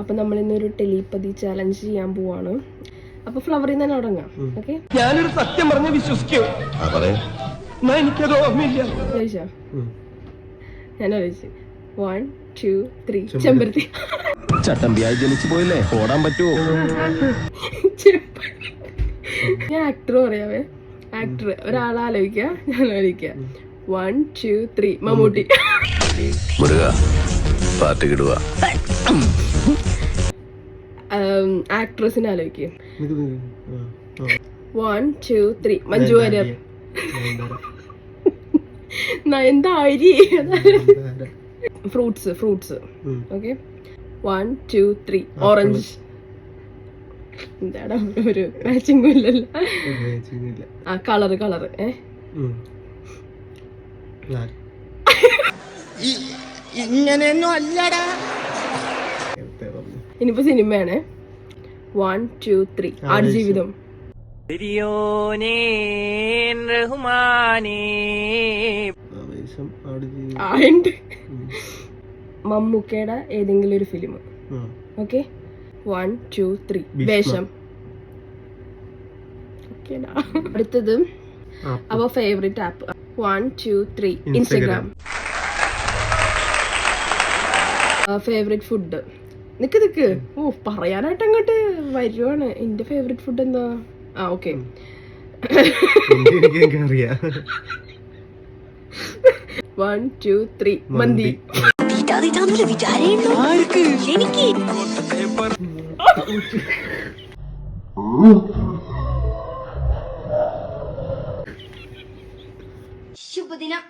അപ്പൊ നമ്മൾ ഇന്നൊരു ടെലിപ്പതി ചാലഞ്ച് ചെയ്യാൻ പോവാണ്. അപ്പൊ ഫ്ലവറിൽ നിന്ന് തന്നെ തുടങ്ങാം. ഓക്കെ, ഞാനൊരു സത്യം പറഞ്ഞ് വിശ്വസിക്കൂ. എനിക്കത് ഓർമ്മയില്ല. ഞാൻ ആലോചിച്ചു. 1 2 3 ചെമ്പരത്തി. ചട്ടമ്പിയായി ജനിച്ചു പോയില്ലേ, ഓടാൻ പറ്റുമോ? ഞാൻ ആക്ടർ പറയാവേ. ആക്ടർ ഒരാളെ ആലോചിക്കുക, ഞാൻ ആലോചിക്കുക. 1 2 3 മമ്മൂട്ടി. ആക്ട്രസിനെ ആലോചിക്കുക. 1 2 3 മഞ്ജു വാര്യർ. എന്താ അരി? ഫ്രൂട്ട്സ്. Okay, 1 2 3 orange. എന്താടാ ഒരു മാച്ചിങ്ങും ഇല്ലല്ലോ. ആ കളറ് ഇങ്ങനെയൊന്നും അല്ലടാ. ഇനിയിപ്പോ സിനിമയാണ്. 1 2 3 ആടുജീവിതം. മമ്മൂക്കയുടെ ഏതെങ്കിലും ഒരു ഫിലിം. ഓക്കെ, 1 2 3 വേഷം. അടുത്തത് അവ favourite app. 1 2 3 Instagram. Favourite food. നിക്ക് ഓ പറയാനായിട്ട് അങ്ങോട്ട് വരുവാണ്. എന്റെ ഫേവറേറ്റ് ഫുഡ് എന്താ? ആ ഓക്കെ, 1 2 3 മന്തി. ശുഭദിനം.